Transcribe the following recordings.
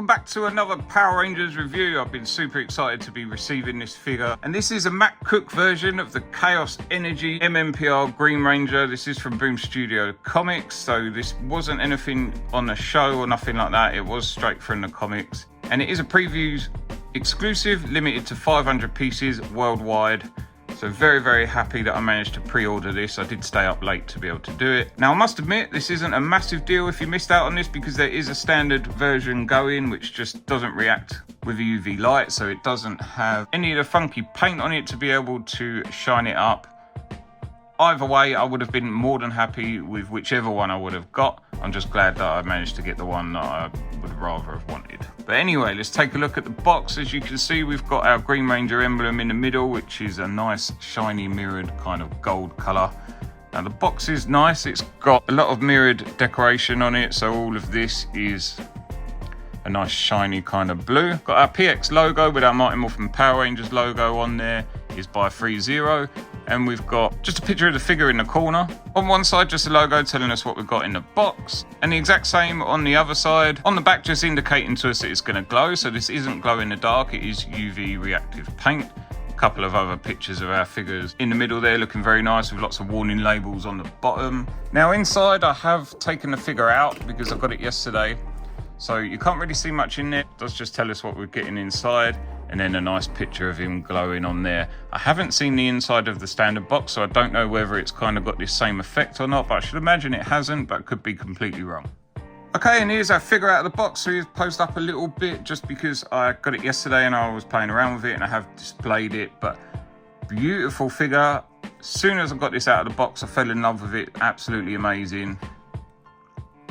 welcome back to another Power Rangers review. I've been super excited to be receiving this figure, and this is a Matt Cook version of the Chaos Energy MMPR Green Ranger. This is from Boom Studio Comics, so this wasn't anything on the show or nothing like that. It was straight from the comics, and it is a preview exclusive, limited to 500 pieces worldwide. So very happy that I managed to pre-order this. I did stay up late to be able to do it. Now I must admit, this isn't a massive deal if you missed out on this, because there is a standard version going which just doesn't react with UV light, so it doesn't have any of the funky paint on it to be able to shine it up. Either way, I would have been more than happy with whichever one I would have got. I'm just glad that I managed to get the one that I would rather have wanted. But anyway, let's take a look at the box. As you can see, we've got our Green Ranger emblem in the middle, which is a nice shiny mirrored kind of gold colour. Now the box is nice. It's got a lot of mirrored decoration on it, so all of this is a nice shiny kind of blue. Got our PX logo with our Mighty Morphin Power Rangers logo on there. Is by ThreeZero. And we've got just a picture of the figure in the corner. On one side, just a logo telling us what we've got in the box, and the exact same on the other side. On the back, just indicating to us that it's going to glow. So this isn't glow in the dark, it is UV reactive paint. A couple of other pictures of our figures in the middle there, looking very nice with lots of warning labels on the bottom. Now inside, I have taken the figure out because I got it yesterday, so you can't really see much in there. It does just tell us what we're getting inside, and then a nice picture of him glowing on there. I haven't seen the inside of the standard box, so I don't know whether it's kind of got this same effect or not, but I should imagine it hasn't, but could be completely wrong. Okay, and here's our figure out of the box. So we've posed up a little bit just because I got it yesterday and I was playing around with it, and I have displayed it, but beautiful figure. As soon as I got this out of the box, I fell in love with it. Absolutely amazing.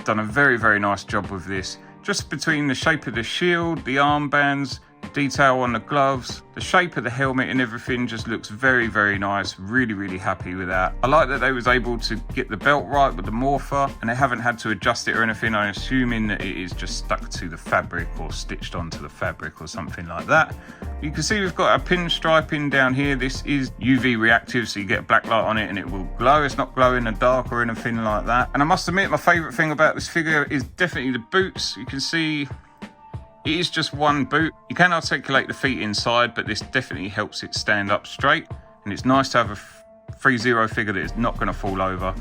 Done a very nice job with this. Just between the shape of the shield, the armbands, detail on the gloves, the shape of the helmet and everything just looks very nice. Really happy with that. I like that they was able to get the belt right with the morpher, and they haven't had to adjust it or anything. I'm assuming that it is just stuck to the fabric or stitched onto the fabric or something like that. You can see we've got our pinstriping down here. This is UV reactive, so you get a black light on it and it will glow. It's not glow in the dark or anything like that. And I must admit, my favorite thing about this figure is definitely the boots. You can see it is just one boot. You can articulate the feet inside, but this definitely helps it stand up straight. And it's nice to have a ThreeZero figure that is not going to fall over.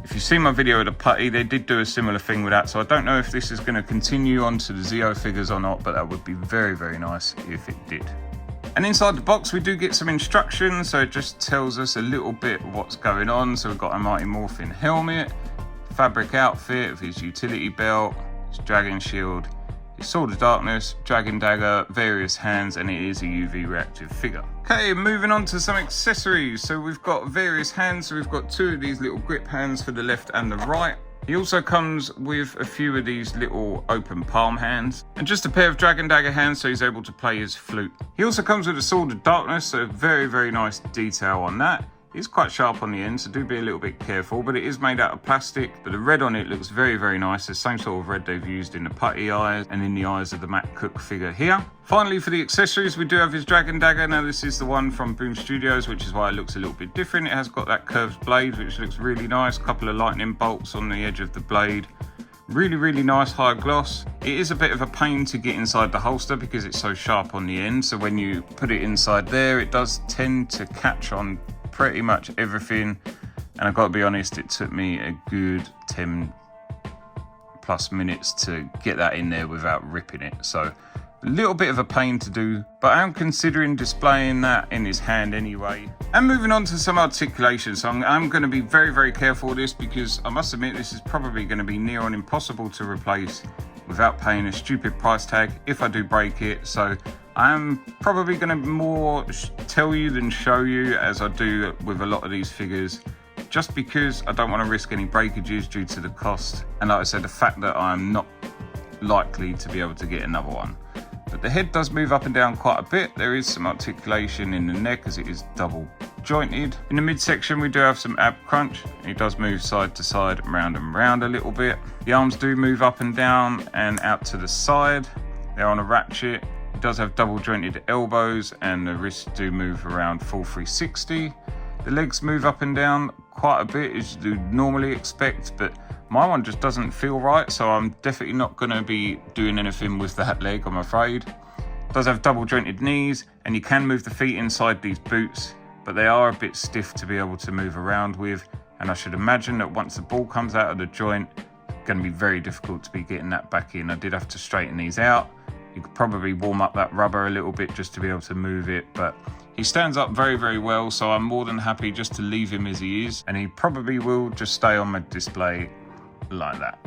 If you've seen my video of the putty, they did do a similar thing with that. So I don't know if this is going to continue on to the Zeo figures or not, but that would be very nice if it did. And inside the box, we do get some instructions. So it just tells us a little bit of what's going on. So we've got a Mighty Morphin helmet, fabric outfit of his utility belt, his dragon shield, Sword of Darkness, Dragon Dagger, various hands, and it is a UV reactive figure. Okay, moving on to some accessories. So we've got various hands. So we've got two of these little grip hands for the left and the right. He also comes with a few of these little open palm hands, and just a pair of Dragon Dagger hands so he's able to play his flute. He also comes with a Sword of Darkness, so very nice detail on that. It's quite sharp on the end, so do be a little bit careful, but it is made out of plastic. But the red on it looks very nice. The same sort of red they've used in the putty eyes and in the eyes of the Matt Cook figure here. Finally, for the accessories, we do have his Dragon Dagger. Now this is the one from Boom Studios, which is why it looks a little bit different. It has got that curved blade, which looks really nice. A couple of lightning bolts on the edge of the blade. Really nice high gloss. It is a bit of a pain to get inside the holster because it's so sharp on the end. So when you put it inside there, it does tend to catch on pretty much everything, and I've got to be honest, it took me a good 10+ minutes to get that in there without ripping it, so a little bit of a pain to do, but I am considering displaying that in his hand anyway. And moving on to some articulation, so I'm going to be very careful with this, because I must admit this is probably going to be near on impossible to replace without paying a stupid price tag if I do break it. So I'm probably going to more tell you than show you, as I do with a lot of these figures, just because I don't want to risk any breakages due to the cost, and like I said, the fact that I'm not likely to be able to get another one. But the head does move up and down quite a bit. There is some articulation in the neck as it is double jointed. In the midsection we do have some ab crunch. It does move side to side, round and round a little bit. The arms do move up and down and out to the side. They're on a ratchet. It does have double jointed elbows, and the wrists do move around full 360. The legs move up and down quite a bit, as you do normally expect, but My one just doesn't feel right, so I'm definitely not going to be doing anything with that leg, I'm afraid. It does have double jointed knees, and you can move the feet inside these boots, but they are a bit stiff to be able to move around with, and I should imagine that once the ball comes out of the joint, it's going to be very difficult to be getting that back in. I did have to straighten these out. You could probably warm up that rubber a little bit just to be able to move it, but he stands up very, very well, so I'm more than happy just to leave him as he is, and he probably will just stay on my display like that.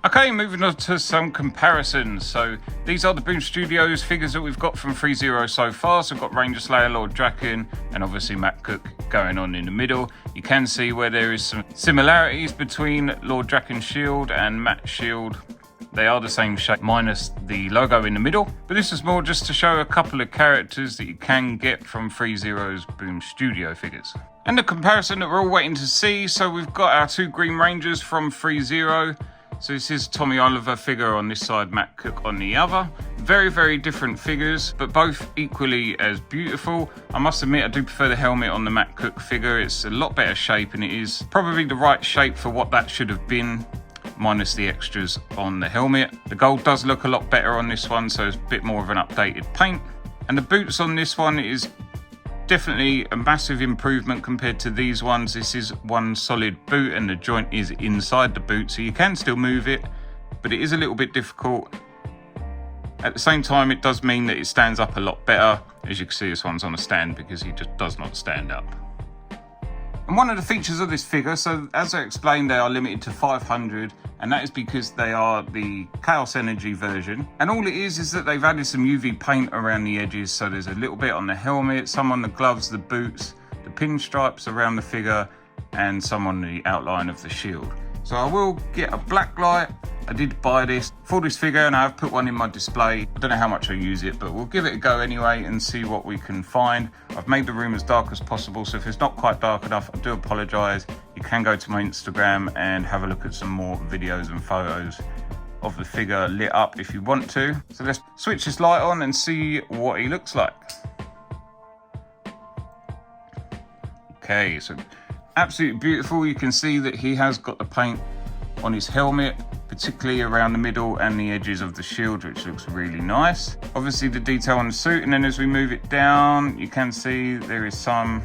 Okay, moving on to some comparisons. So these are the Boom Studios figures that we've got from ThreeZero so far. So we've got Ranger Slayer, Lord Draken, and obviously Matt Cook going on in the middle. You can see where there is some similarities between Lord Draken's shield and Matt's shield. They are the same shape, minus the logo in the middle. But this is more just to show a couple of characters that you can get from ThreeZero's Boom Studio figures. And the comparison that we're all waiting to see. So we've got our two Green Rangers from ThreeZero. So this is Tommy Oliver figure on this side, Matt Cook on the other. Very, very different figures, but both equally as beautiful. I must admit, I do prefer the helmet on the Matt Cook figure. It's a lot better shape, and it is probably the right shape for what that should have been, minus the extras on the helmet. The gold does look a lot better on this one, so it's a bit more of an updated paint. And the boots on this one is definitely a massive improvement compared to these ones. This is one solid boot and the joint is inside the boot, so you can still move it, but it is a little bit difficult. At the same time, it does mean that it stands up a lot better. As you can see, this one's on a stand because he just does not stand up. And one of the features of this figure, so as I explained, they are limited to 500, and that is because they are the Chaos Energy version. And all it is that they've added some UV paint around the edges, so there's a little bit on the helmet, some on the gloves, the boots, the pinstripes around the figure, and some on the outline of the shield. So I will get a black light. I did buy this for this figure, and I have put one in my display. I don't know how much I use it, but we'll give it a go anyway and see what we can find. I've made the room as dark as possible, so if it's not quite dark enough, I do apologize. You can go to my Instagram and have a look at some more videos and photos of the figure lit up if you want to. So let's switch this light on and see what he looks like. Okay, so absolutely beautiful. You can see that he has got the paint on his helmet, particularly around the middle and the edges of the shield, which looks really nice. Obviously the detail on the suit, and then as we move it down, you can see there is some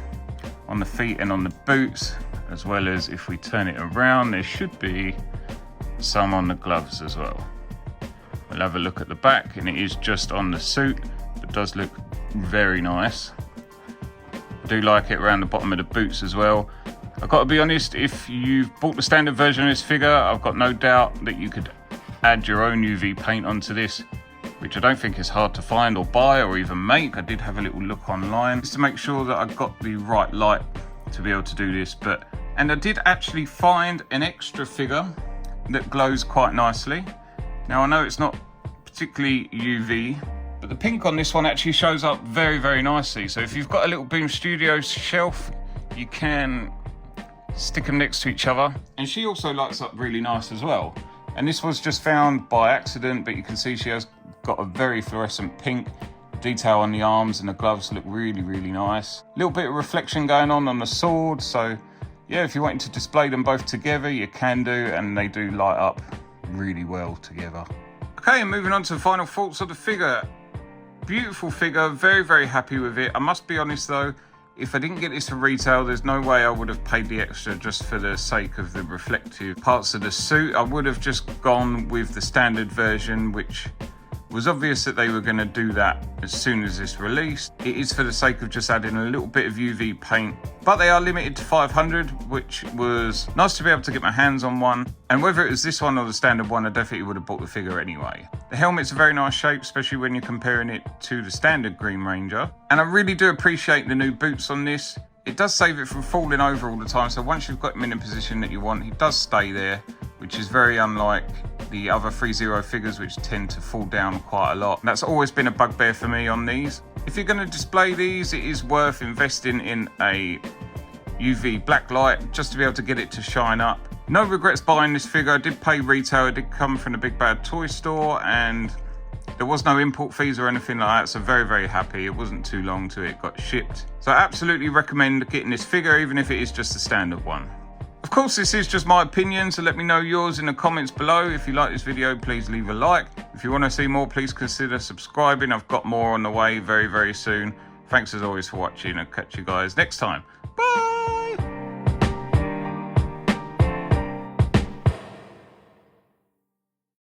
on the feet and on the boots, as well as if we turn it around, there should be some on the gloves as well. We'll have a look at the back, and it is just on the suit, but does look very nice. I do like it around the bottom of the boots as well. I've got to be honest, if you've bought the standard version of this figure, I've got no doubt that you could add your own UV paint onto this, which I don't think is hard to find or buy or even make. I did have a little look online just to make sure that I got the right light to be able to do this. And I did actually find an extra figure that glows quite nicely. Now I know it's not particularly UV, but the pink on this one actually shows up very, very nicely. So if you've got a little Boom Studios shelf, you can stick them next to each other, and she also lights up really nice as well. And this was just found by accident, but you can see she has got a very fluorescent pink. Detail on the arms and the gloves look really, really nice. A little bit of reflection going on the sword, so yeah, if you're wanting to display them both together, you can do, and they do light up really well together. Okay, and moving on to the final thoughts of the figure. Beautiful figure, very, very happy with it. I must be honest though, if I didn't get this for retail, there's no way I would have paid the extra just for the sake of the reflective parts of the suit. I would have just gone with the standard version, which was obvious that they were going to do that as soon as this released. It is for the sake of just adding a little bit of UV paint, but they are limited to 500, which was nice to be able to get my hands on one. And whether it was this one or the standard one, I definitely would have bought the figure anyway. The helmet's a very nice shape, especially when you're comparing it to the standard Green Ranger. And I really do appreciate the new boots on this. It does save it from falling over all the time, so once you've got him in a position that you want, he does stay there, which is very unlike the other ThreeZero figures, which tend to fall down quite a lot. And that's always been a bugbear for me on these. If you're going to display these, it is worth investing in a UV black light just to be able to get it to shine up. No regrets buying this figure. I did pay retail. It did come from the Big Bad Toy Store, and there was no import fees or anything like that, so very, very happy. It wasn't too long till it got shipped. So I absolutely recommend getting this figure, even if it is just a standard one. Of Of course, this is just my opinion, so let me know yours in the comments below. If you like this video, please leave a like. If you want to see more, please consider subscribing. I've got more on the way very, very soon. Thanks as always for watching. I'll catch you guys next time. Bye!